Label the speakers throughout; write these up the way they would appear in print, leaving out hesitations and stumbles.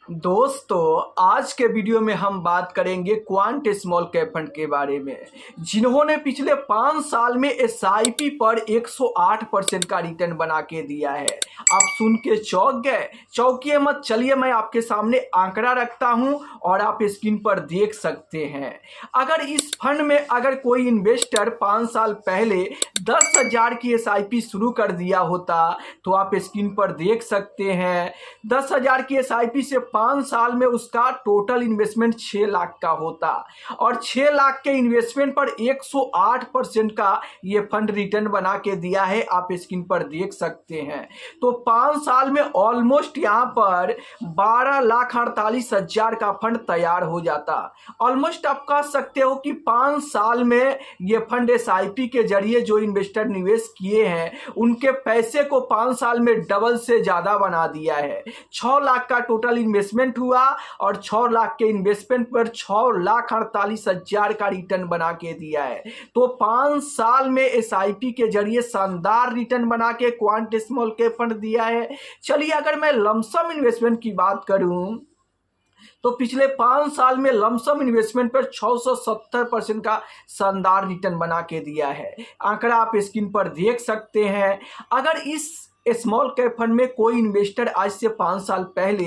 Speaker 1: दोस्तों, आज के वीडियो में हम बात करेंगे क्वांट स्मॉल कैप फंड के बारे में, जिन्होंने पिछले 5 साल में एसआईपी पर 108% का रिटर्न बना के दिया है। आप सुन के चौंक गए? चौंकिए मत, चलिए मैं आपके सामने आंकड़ा रखता हूं और आप स्क्रीन पर देख सकते हैं। अगर इस फंड में अगर कोई इन्वेस्टर 5 साल पहले 10,000 की एसआईपी शुरू कर दिया होता तो आप स्क्रीन पर देख सकते हैं 10,000 की एसआईपी से 5 साल में उसका टोटल इन्वेस्टमेंट 6 लाख का होता और 6 लाख के इन्वेस्टमेंट पर 108% का ये फंड रिटर्न बना के दिया है। आप स्क्रीन पर देख सकते हैं। तो 5 साल में ऑलमोस्ट यहाँ पर 12,48,000 का फंड तैयार हो जाता। ऑलमोस्ट आप कह सकते हो कि 5 साल में ये फंड एसआईपी के जरिए जो इन्वेस्टर निवेश किए हैं उनके पैसे को 5 साल में डबल से ज्यादा बना दिया है। 6 लाख का टोटल इन्वेस्टमेंट हुआ और 6 लाख के इन्वेस्टमेंट पर 6,48,000 का रिटर्न बना के दिया है। तो 5 साल में एसआईपी के जरिए शानदार रिटर्न बना के क्वांट स्मॉल कैप फंड दिया है। चलिए अगर मैं लमसम इन्वेस्टमेंट की बात करूं तो पिछले 5 साल में लमसम इन्वेस्टमेंट पर 670% का शानदार रिटर्न बना के दिया है। आंकड़ा आप स्क्रीन पर देख सकते हैं। अगर इस स्मॉल कैप फंड में कोई इन्वेस्टर आज से 5 साल पहले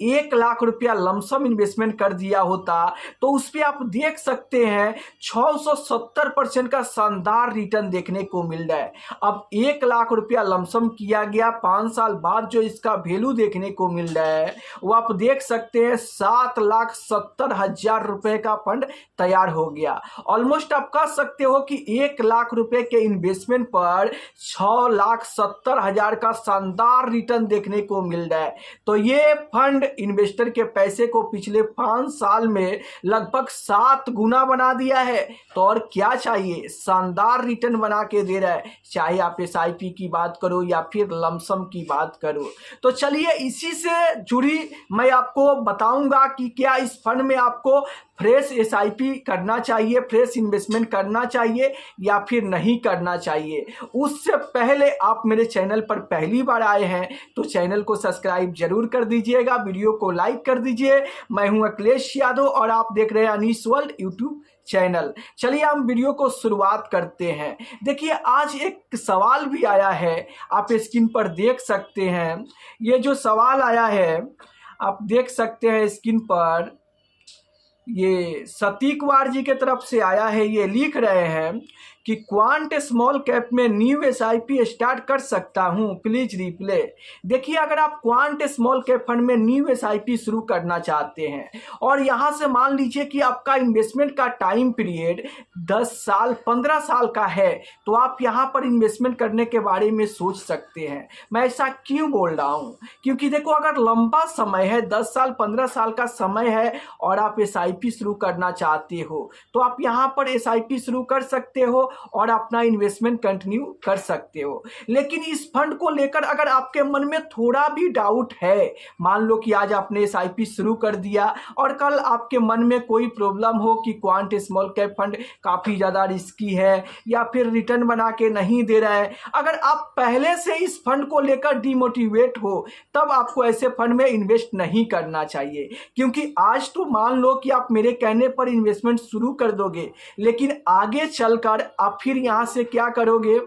Speaker 1: 1 लाख रुपया लमसम इन्वेस्टमेंट कर दिया होता तो उस पर आप देख सकते हैं 670% का शानदार रिटर्न देखने को मिल रहा है। अब 1 लाख रुपया लमसम किया गया, 5 साल बाद जो इसका वैल्यू देखने को मिल रहा है वो आप देख सकते हैं 7,70,000 रुपए का फंड तैयार हो गया। ऑलमोस्ट आप कह सकते हो कि 1 लाख रुपए के इन्वेस्टमेंट पर 6,70,000 का शानदार रिटर्न देखने को मिल रहा है। तो ये फंड इन्वेस्टर के पैसे को पिछले 5 साल में लगभग 7 गुना बना दिया है। तो और क्या चाहिए, शानदार रिटर्न बना के दे रहा है, चाहे आप एसआईपी की बात करो या फिर लमसम की बात करो। तो चलिए इसी से जुड़ी मैं आपको बताऊंगा कि क्या इस फंड में आपको फ्रेश एसआईपी करना चाहिए, फ्रेश इन्वेस्टमेंट करना चाहिए या फिर नहीं करना चाहिए। उससे पहले आप मेरे चैनल पर पहली बार आए हैं तो चैनल को सब्सक्राइब जरूर कर दीजिएगा, वीडियो को लाइक कर दीजिए। मैं हूं अखिलेश यादव और आप देख रहे हैं अनीश वर्ल्ड यूट्यूब चैनल। चलिए हम वीडियो को शुरुआत करते हैं। देखिए आज एक सवाल भी आया है, आप स्क्रीन पर देख सकते हैं। ये जो सवाल आया है आप देख सकते हैं स्क्रीन पर, ये सतीकवार जी के तरफ से आया है। ये लिख रहे हैं कि क्वांट स्मॉल कैप में न्यू एसआईपी स्टार्ट कर सकता हूं, प्लीज रिप्ले। देखिए अगर आप क्वांट स्मॉल कैप फंड में न्यू एसआईपी शुरू करना चाहते हैं और यहां से मान लीजिए कि आपका इन्वेस्टमेंट का टाइम पीरियड 10 साल 15 साल का है तो आप यहां पर इन्वेस्टमेंट करने के बारे में सोच सकते हैं। मैं ऐसा क्यों बोल रहा हूं, क्योंकि देखो अगर लंबा समय है, 10 साल 15 साल का समय है और आप एसआईपी शुरू करना चाहते हो तो आप यहां पर एसआईपी शुरू कर सकते हो और अपना इन्वेस्टमेंट कंटिन्यू कर सकते हो। लेकिन इस फंड को लेकर अगर आपके मन में थोड़ा भी डाउट है, मान लो कि आज आपने एसआईपी शुरू कर दिया और कल आपके मन में कोई प्रॉब्लम हो कि क्वांट स्मॉल कैप फंड काफी ज्यादा रिस्की है या फिर रिटर्न बना के नहीं दे रहा है, अगर आप पहले से इस फंड को लेकर डिमोटिवेट हो तब आपको ऐसे फंड में इन्वेस्ट नहीं करना चाहिए। क्योंकि आज तो मान लो कि आप मेरे कहने पर इन्वेस्टमेंट शुरू कर दोगे लेकिन आगे चलकर आप फिर यहां से क्या करोगे,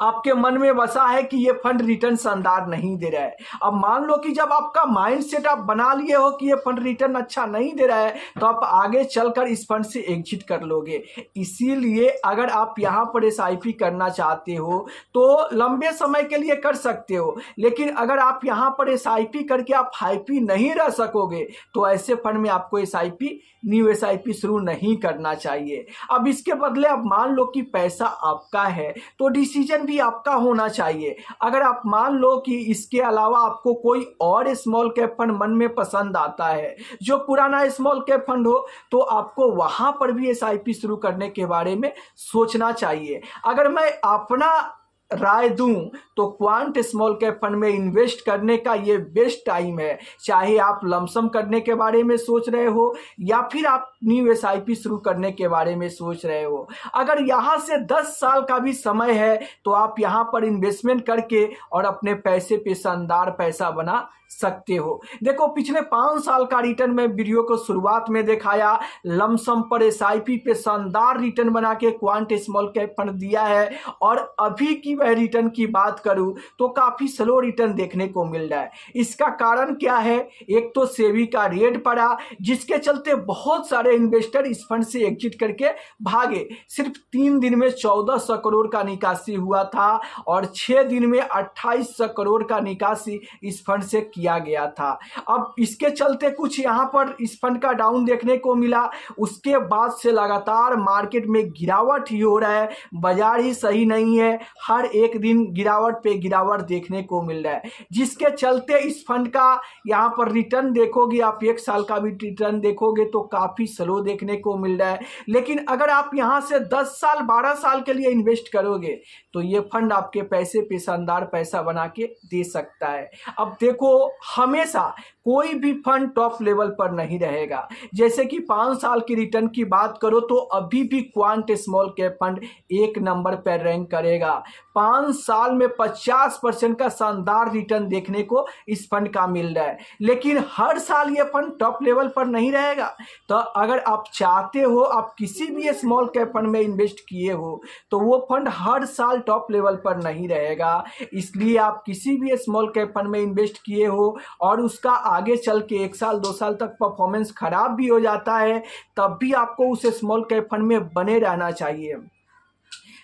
Speaker 1: आपके मन में बसा है कि ये फंड रिटर्न शानदार नहीं दे रहा है। अब मान लो कि जब आपका माइंड सेट आप बना लिए हो कि ये फंड रिटर्न अच्छा नहीं दे रहा है तो आप आगे चलकर इस फंड से एग्जिट कर लोगे। इसीलिए अगर आप यहां पर एसआईपी करना चाहते हो तो लंबे समय के लिए कर सकते हो, लेकिन अगर आप यहां पर एसआईपी करके आप हाईपी नहीं रह सकोगे तो ऐसे फंड में आपको एसआईपी न्यू एसआईपी शुरू नहीं करना चाहिए। अब इसके बदले अब मान लो कि पैसा आपका है तो डिसीजन भी आपका होना चाहिए। अगर आप मान लो कि इसके अलावा आपको कोई और स्मॉल कैप फंड मन में पसंद आता है जो पुराना स्मॉल कैप फंड हो तो आपको वहां पर भी एसआईपी शुरू करने के बारे में सोचना चाहिए। अगर मैं अपना राय दूं तो क्वांट स्मॉल कैप फंड में इन्वेस्ट करने का ये बेस्ट टाइम है, चाहे आप लमसम करने के बारे में सोच रहे हो या फिर आप न्यू एसआईपी शुरू करने के बारे में सोच रहे हो। अगर यहां से 10 साल का भी समय है तो आप यहां पर इन्वेस्टमेंट करके और अपने पैसे पे शानदार पैसा बना सकते हो। देखो पिछले 5 साल का रिटर्न में वीडियो को शुरुआत में दिखाया, लमसम पर एसआईपी पे शानदार रिटर्न बना के क्वांट स्मॉल कैप फंड दिया है। और अभी की वह रिटर्न की बात करूं तो काफी स्लो रिटर्न देखने को मिल रहा है। इसका कारण क्या है? एक तो सेबी का रेड पड़ा, जिसके चलते बहुत सारे इन्वेस्टर इस फंड से एग्जिट करके भागे। सिर्फ 3 दिन में 1400 करोड़ का निकासी हुआ था और 6 दिन में 2800 करोड़ का निकासी इस फंड से किया गया था। अब इसके चलते कुछ यहां पर इस फंड का डाउन देखने को मिला। उसके बाद से लगातार मार्केट में गिरावट ही हो रहा है, बाजार ही सही नहीं है, हर एक दिन गिरावट पे गिरावट देखने को मिल रहा है, जिसके चलते इस फंड का यहां पर रिटर्न देखोगे आप, 1 साल का भी रिटर्न देखोगे तो काफी स्लो देखने को मिल रहा है। लेकिन अगर आप यहां से 10 साल 12 साल के लिए इन्वेस्ट करोगे तो ये फंड आपके पैसे पे शानदार पैसा बना के दे सकता है। अब देखो हमेशा कोई भी फंड टॉप लेवल पर नहीं रहेगा। जैसे कि 5 साल की रिटर्न की बात करो तो अभी भी quant small cap fund 1 number पर रैंक करेगा। 5 साल में 50% का शानदार रिटर्न देखने को इस फंड का मिल रहा है। लेकिन हर साल ये फंड टॉप लेवल पर नहीं रहेगा। तो अगर आप चाहते हो, आप किसी भी स्मॉल कैप फंड में इन्वेस्ट किए हो तो वो फंड हर साल टॉप लेवल पर नहीं रहेगा। इसलिए आप किसी भी स्मॉल कैप फंड में इन्वेस्ट किए हो और उसका आगे चल के 1 साल 2 साल तक परफॉर्मेंस खराब भी हो जाता है, तब भी आपको उस स्मॉल कैप फंड में बने रहना चाहिए।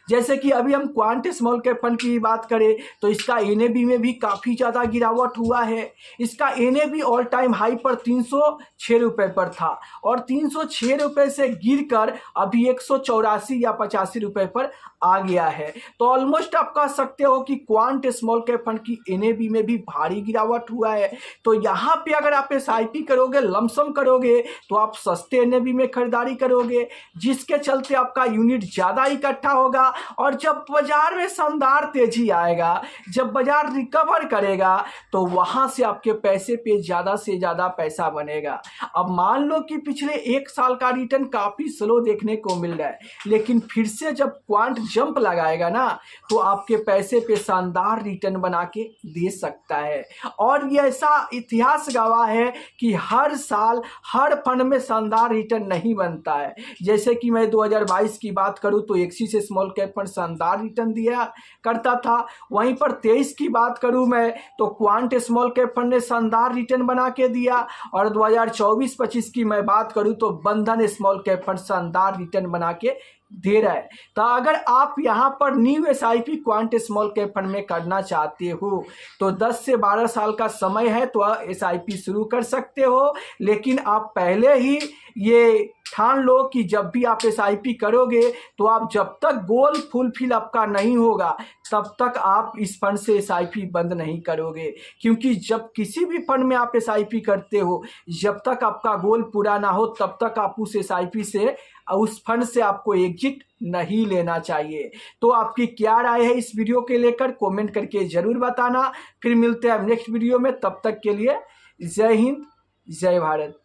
Speaker 1: जैसे कि अभी हम क्वांट स्मॉल कैप फंड की बात करें तो इसका एनएबी में भी काफ़ी ज़्यादा गिरावट हुआ है। इसका एनएबी ऑल टाइम हाई पर 306 रुपये पर था और 306 रुपये से गिरकर अभी 184 या 85 रुपये पर आ गया है। तो ऑलमोस्ट आप कह सकते हो कि क्वांट स्मॉल कैप फंड की एनएबी में भी भारी गिरावट हुआ है। तो यहाँ पे अगर आप एसआईपी करोगे, लमसम करोगे, तो आप सस्ते एनएबी में खरीदारी करोगे, जिसके चलते आपका यूनिट ज़्यादा इकट्ठा होगा। और जब बाजार में शानदार तेजी आएगा, जब बाजार रिकवर करेगा, तो वहां से आपके पैसे पे ज्यादा से ज्यादा पैसा बनेगा। अब मान लो कि पिछले 1 साल का रिटर्न काफी स्लो देखने को मिल रहा है, लेकिन फिर से जब क्वांट जंप लगाएगा ना तो आपके पैसे पे शानदार रिटर्न बना के दे सकता है। और ये ऐसा इतिहास गवाह है कि हर साल हर फंड में शानदार रिटर्न नहीं बनता है। जैसे कि मैं 2022 की बात करूं तो एक्सिस स्मॉल कैप फंड शानदार रिटर्न दिया करता था। वहीं पर 23 की बात करूं मैं तो क्वांट स्मॉल कैप फंड ने शानदार रिटर्न बना के दिया। और 2024-25 की मैं बात करूं तो बंधन स्मॉल कैप फंड शानदार रिटर्न बना के दे रहा है। तो अगर आप यहां पर new SIP quant small cap fund में करना चाहते हो तो 10 से 12 साल का समय है, तो एसआईपी शुरू कर सकते हो। लेकिन आप पहले ही ये ठान लो कि जब भी आप एसआईपी करोगे तो आप जब तक गोल फुलफिल आपका नहीं होगा तब तक आप इस फंड से एसआईपी बंद नहीं करोगे। क्योंकि जब किसी भी फंड में आप एसआईपी करते हो, जब तक आपका गोल पूरा ना हो तब तक आप उस एसआईपी से, उस फंड से आपको एग्जिट नहीं लेना चाहिए। तो आपकी क्या राय है इस वीडियो के लेकर, कमेंट करके जरूर बताना। फिर मिलते हैं नेक्स्ट वीडियो में, तब तक के लिए जय हिंद, जय भारत।